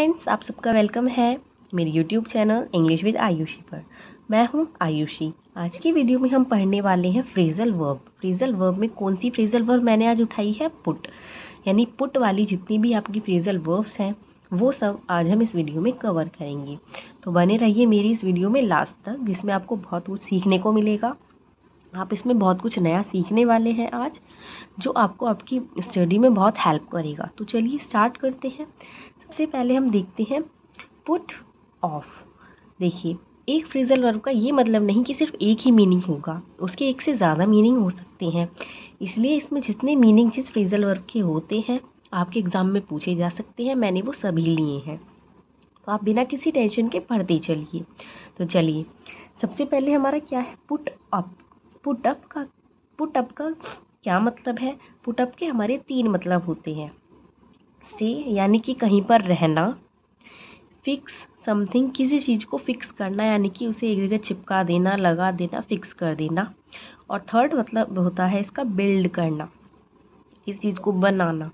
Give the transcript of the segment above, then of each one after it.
Friends, आप सबका welcome है मेरे YouTube channel English with Ayushi पर। मैं हूं आयुषी। आज की वीडियो में हम पढ़ने वाले हैं फ्रेजल वर्ब। फ्रेजल वर्ब में कौन सी फ्रेजल वर्ब मैंने आज उठाई है? पुट। यानी पुट वाली जितनी भी आपकी फ्रेजल वर्ब्स हैं वो सब आज हम इस वीडियो में कवर करेंगे। तो बने रहिए मेरी इस वीडियो में लास्ट तक, जिसमें आपको बहुत कुछ सीखने को मिलेगा। आप इसमें बहुत कुछ नया सीखने वाले हैं आज, जो आपको आपकी स्टडी में बहुत हेल्प करेगा। तो चलिए स्टार्ट करते हैं। सबसे पहले हम देखते हैं पुट ऑफ। देखिए, एक फ्रेजल वर्ब का ये मतलब नहीं कि सिर्फ एक ही मीनिंग होगा, उसके एक से ज़्यादा मीनिंग हो सकते हैं। इसलिए इसमें जितने मीनिंग जिस फ्रेजल वर्ब के होते हैं आपके एग्ज़ाम में पूछे जा सकते हैं। मैंने वो सभी लिए हैं, तो आप बिना किसी टेंशन के पढ़ते चलिए। तो चलिए, सबसे पहले हमारा क्या है? Put up. पुट अप का क्या मतलब है? पुट अप के हमारे 3 मतलब होते हैं। स्टे यानी कि कहीं पर रहना, फिक्स समथिंग किसी चीज़ को फिक्स करना यानी कि उसे एक जगह चिपका देना, लगा देना, फिक्स कर देना। और थर्ड मतलब होता है इसका बिल्ड करना, किसी चीज़ को बनाना।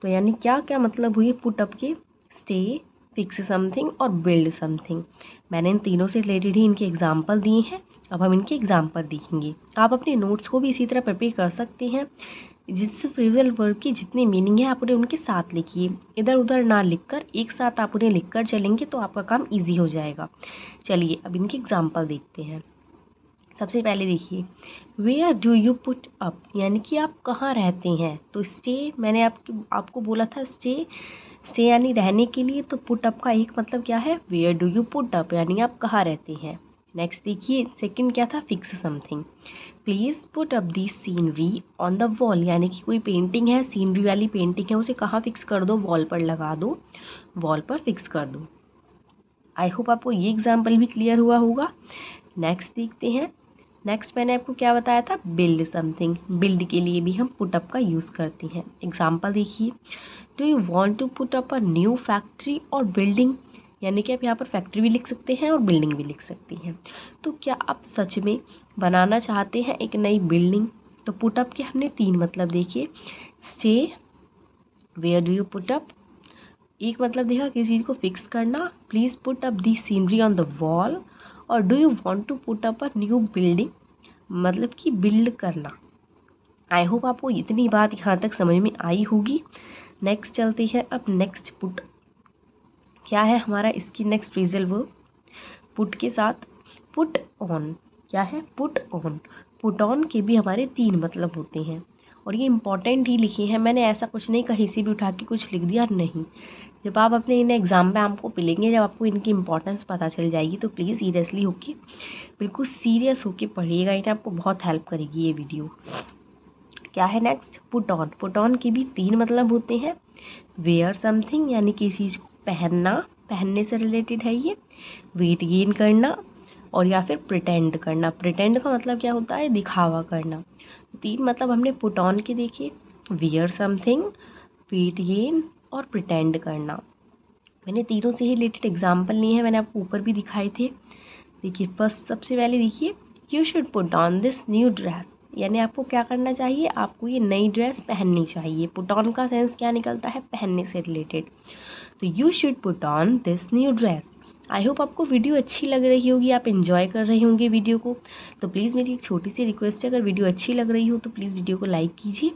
तो यानी क्या क्या मतलब हुई पुट अप के? स्टे, फिक्स समथिंग और बिल्ड समथिंग। मैंने इन तीनों से रिलेटेड ही इनके एग्जाम्पल दिए हैं। अब हम इनके एग्जाम्पल देखेंगे। आप अपने नोट्स को भी इसी तरह प्रिपेयर कर सकते हैं। जिस फ्रेजल वर्ब की जितनी मीनिंग है आप उन्हें उनके साथ लिखिए, इधर उधर ना लिखकर एक साथ आप उन्हें लिखकर चलेंगे तो आपका काम ईजी हो जाएगा। चलिए अब इनके एग्जाम्पल देखते हैं। सबसे पहले देखिए, where do you put up, यानी कि आप कहाँ रहते हैं। तो स्टे, मैंने आपको बोला था स्टे यानी रहने के लिए। तो पुट अप का एक मतलब क्या है? Where do you put up, यानी आप कहाँ रहते हैं। नेक्स्ट देखिए, सेकंड क्या था? Fix something. Please put up the scenery on the wall, यानी कि कोई पेंटिंग है, सीनरी वाली पेंटिंग है, उसे कहाँ फिक्स कर दो? वॉल पर लगा दो, वॉल पर फिक्स कर दो। आई होप आपको ये एग्जाम्पल भी क्लियर हुआ होगा। नेक्स्ट देखते हैं। नेक्स्ट मैंने आपको क्या बताया था? Build something. बिल्ड के लिए भी हम पुट अप का यूज़ करते हैं। एग्जाम्पल देखिए, do you want to put up a new factory और बिल्डिंग, यानी कि आप यहाँ पर फैक्ट्री भी लिख सकते हैं और बिल्डिंग भी लिख सकते हैं। तो क्या आप सच में बनाना चाहते हैं एक नई बिल्डिंग? तो पुट अप के हमने 3 मतलब देखिए। Stay, where do you put up, एक मतलब देखा किसी चीज़ को फिक्स करना, please put up the scenery on the wall, और do you want to put up a new building, मतलब कि बिल्ड करना। आई होप आपको इतनी बात यहाँ तक समझ में आई होगी। नेक्स्ट चलते हैं। अब नेक्स्ट पुट क्या है हमारा? इसकी नेक्स्ट फ्रेजल वर्ब पुट के साथ पुट ऑन। क्या है? Put on. पुट ऑन के भी हमारे 3 मतलब होते हैं और ये इंपॉर्टेंट ही लिखे हैं। मैंने ऐसा कुछ नहीं कहीं से भी उठा के कुछ लिख दिया, नहीं। जब आप अपने इन एग्ज़ाम में आपको मिलेंगे, जब आपको इनकी इंपॉर्टेंस पता चल जाएगी, तो प्लीज़ सीरियसली होके, बिल्कुल सीरियस होके पढ़िएगा। इन्हें आपको बहुत हेल्प करेगी ये वीडियो। क्या है next? Put on. Put on के भी 3 मतलब होते हैं। वेयर समथिंग, यानी किसी चीज़ को पहनना, पहनने से रिलेटेड है ये। वेट गेन करना, और या फिर प्रिटेंड करना। प्रिटेंड का मतलब क्या होता है? दिखावा करना। 3 मतलब हमने पुट ऑन के देखे, वियर समथिंग, वेट गेन और प्रिटेंड करना। मैंने तीनों से ही रिलेटेड एग्जाम्पल लिए हैं, मैंने आपको ऊपर भी दिखाए थे। देखिए फर्स्ट, सबसे पहले देखिए, you should put on this new dress, यानी आपको क्या करना चाहिए? आपको ये नई ड्रेस पहननी चाहिए। पुट ऑन का सेंस क्या निकलता है? पहनने से रिलेटेड। तो you should put on this new dress. I hope आपको वीडियो अच्छी लग रही होगी, आप इन्जॉय कर रहे होंगे वीडियो को। तो प्लीज़ मेरी एक छोटी सी रिक्वेस्ट है, अगर वीडियो अच्छी लग रही हो तो प्लीज़ वीडियो को लाइक कीजिए।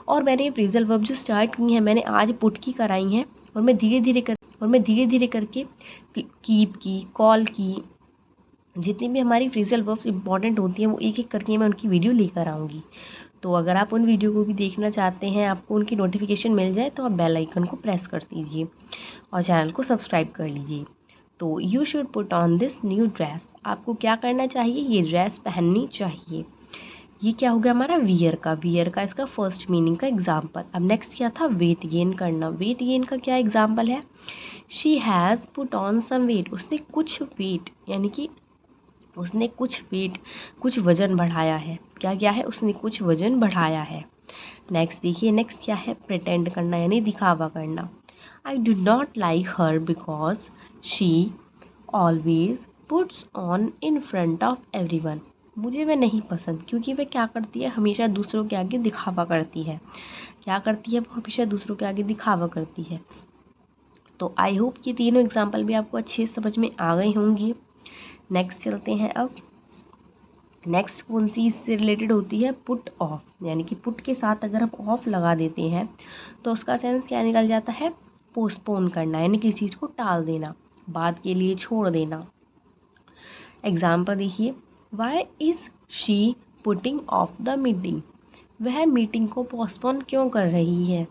और मैंने ये फ्रेजल वर्ब जो स्टार्ट की हैं, मैंने आज पुट की कराई हैं, और मैं धीरे धीरे करके कीप की, कॉल की, जितनी भी हमारी फ्रेजल वर्ब्स इंपॉर्टेंट होती हैं वो एक एक करके मैं उनकी वीडियो लेकर आऊँगी। तो अगर आप उन वीडियो को भी देखना चाहते हैं, आपको उनकी नोटिफिकेशन मिल जाए, तो आप बेल आइकन को प्रेस कर दीजिए और चैनल को सब्सक्राइब कर लीजिए। तो you should put on this new dress, आपको क्या करना चाहिए? ये ड्रेस पहननी चाहिए। ये क्या हो गया हमारा? वियर का। वियर का इसका फर्स्ट मीनिंग का एग्जाम्पल। अब नेक्स्ट क्या था? वेट गेन करना। वेट गेन का क्या एग्जाम्पल है? She has put on some weight, उसने कुछ वेट, यानी कि उसने कुछ वेट, कुछ वजन बढ़ाया है। क्या क्या है? उसने कुछ वजन बढ़ाया है। नेक्स्ट देखिए, नेक्स्ट क्या है? प्रिटेंड करना, यानी दिखावा करना। I do not like her because she always puts on in front of everyone, मुझे वह नहीं पसंद क्योंकि वह क्या करती है? हमेशा दूसरों के आगे दिखावा करती है। क्या करती है? वो हमेशा दूसरों के आगे दिखावा करती है। तो आई होप ये तीनों एग्जाम्पल भी आपको अच्छे समझ में आ गए होंगे। नेक्स्ट चलते हैं अब। नेक्स्ट कौन सी इससे रिलेटेड होती है, पुट ऑफ, यानी कि पुट के साथ अगर हम ऑफ लगा देते हैं तो उसका सेंस क्या निकल जाता है, पोस्टपोन करना, यानी किसी चीज़ को टाल देना, बाद के लिए छोड़ देना। एग्जाम्पल देखिए, why is she putting off the meeting, वह मीटिंग को पोस्टपोन क्यों कर रही है,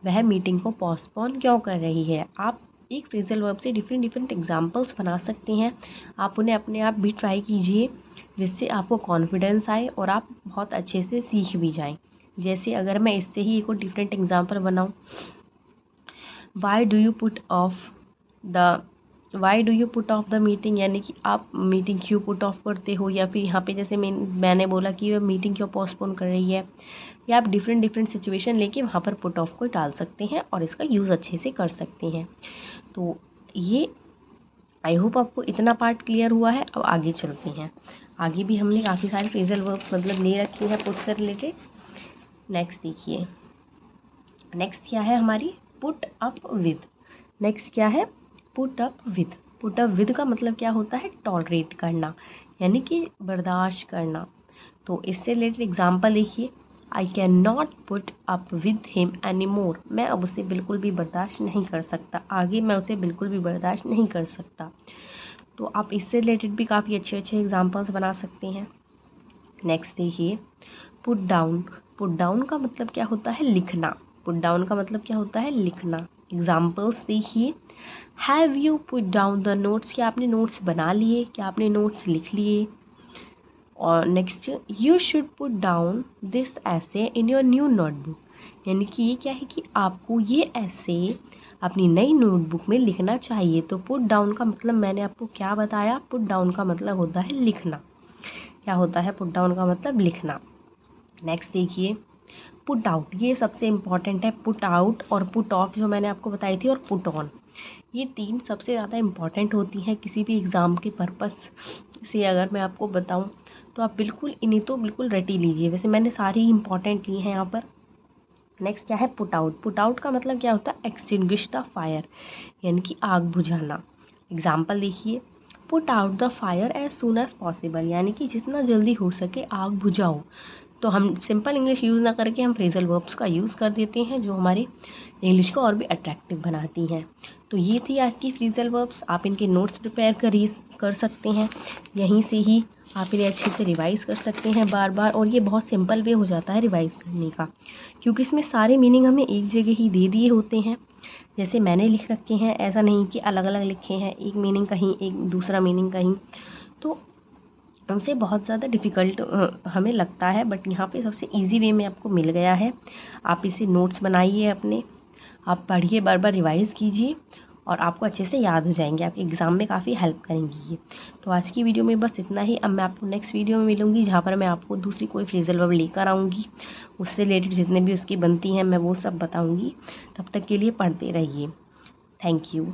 वह मीटिंग को पोस्टपोन क्यों कर रही है। आप एक फ्रेजल वर्ब से डिफरेंट एग्जाम्पल्स बना सकते हैं। आप उन्हें अपने आप भी ट्राई कीजिए, जिससे आपको कॉन्फिडेंस आए और आप बहुत अच्छे से सीख भी जाएं। जैसे अगर मैं इससे ही एक और डिफरेंट एग्जाम्पल बनाऊं, why do you put off the meeting, यानी कि आप मीटिंग क्यों पुट ऑफ करते हो, या फिर यहाँ पे जैसे मैंने बोला कि वह मीटिंग क्यों पोस्टपोन कर रही है, या आप डिफरेंट सिचुएशन लेके वहाँ पर पुट ऑफ को डाल सकते हैं और इसका यूज़ अच्छे से कर सकते हैं। तो ये आई होप आपको इतना पार्ट क्लियर हुआ है। अब आगे चलते हैं। आगे भी हमने काफ़ी सारे फ्रेजल वर्ब मतलब ले रखे हैं पुट से रिलेटेड। नेक्स्ट देखिए, नेक्स्ट क्या है हमारी, पुट अप विद। नेक्स्ट क्या है, put up with. Put up with का मतलब क्या होता है, टॉलरेट करना, यानी कि बर्दाश्त करना। तो इससे रिलेटेड एग्जाम्पल देखिए, I can not put up with him any more, मैं अब उसे बिल्कुल भी बर्दाश्त नहीं कर सकता, आगे मैं उसे बिल्कुल भी बर्दाश्त नहीं कर सकता। तो आप इससे रिलेटेड भी काफ़ी अच्छे एग्जाम्पल्स बना सकते हैं। नेक्स्ट देखिए, पुट डाउन। पुट डाउन का मतलब क्या होता है, लिखना। पुट डाउन का मतलब क्या होता है, लिखना। एग्जाम्पल्स देखिए, have you put down the notes, क्या आपने नोट्स बना लिए, क्या आपने नोट्स लिख लिए। और next, you should put down this ऐसे इन योर न्यू नोटबुक, यानी कि ये क्या है कि आपको ये ऐसे अपनी नई नोटबुक में लिखना चाहिए। तो पुट डाउन का मतलब मैंने आपको क्या बताया, पुट डाउन का मतलब होता है लिखना। क्या होता है पुट डाउन का मतलब, लिखना। नेक्स्ट देखिए, पुट आउट, ये सबसे इम्पॉर्टेंट है। पुट आउट और पुट ऑफ जो मैंने आपको बताई थी, और पुट ऑन, ये तीन सबसे ज़्यादा इम्पॉर्टेंट होती हैं किसी भी एग्ज़ाम के पर्पस से। अगर मैं आपको बताऊं तो आप बिल्कुल इन्हें तो बिल्कुल रट ही लीजिए, वैसे मैंने सारे ही इंपॉर्टेंट लिए हैं यहाँ पर। नेक्स्ट क्या है, पुट आउट। पुट आउट का मतलब क्या होता है, एक्सटिंग्विश द फायर, यानी कि आग बुझाना। एग्जाम्पल देखिए, put out the fire as soon as possible, यानी कि जितना जल्दी हो सके आग बुझाओ। तो हम सिंपल इंग्लिश यूज़ ना करके हम फ्रेजल वर्ब्स का यूज़ कर देते हैं, जो हमारे इंग्लिश को और भी अट्रैक्टिव बनाती हैं। तो ये थी आज की फ्रेजल वर्ब्स। आप इनके नोट्स प्रिपेयर कर सकते हैं, यहीं से ही आप इन्हें अच्छे से रिवाइज़ कर सकते हैं बार बार। और ये बहुत सिंपल वे हो जाता है रिवाइज़ करने का, क्योंकि इसमें सारे मीनिंग हमें एक जगह ही दे दिए होते हैं। जैसे मैंने लिख रखे हैं, ऐसा नहीं कि अलग अलग लिखे हैं, एक मीनिंग कहीं, एक दूसरा मीनिंग कहीं, तो उनसे बहुत ज़्यादा डिफ़िकल्ट हमें लगता है। बट यहाँ पे सबसे इजी वे में आपको मिल गया है। आप इसे नोट्स बनाइए अपने, आप पढ़िए, बार बार रिवाइज़ कीजिए और आपको अच्छे से याद हो जाएंगे, आपके एग्ज़ाम में काफ़ी हेल्प करेंगी ये। तो आज की वीडियो में बस इतना ही। अब मैं आपको नेक्स्ट वीडियो में मिलूँगी, जहाँ पर मैं आपको दूसरी कोई फ्रेजल वर्ब लेकर आऊँगी, उससे रिलेटेड जितने भी उसकी बनती हैं मैं वो सब बताऊँगी। तब तक के लिए पढ़ते रहिए। Thank you.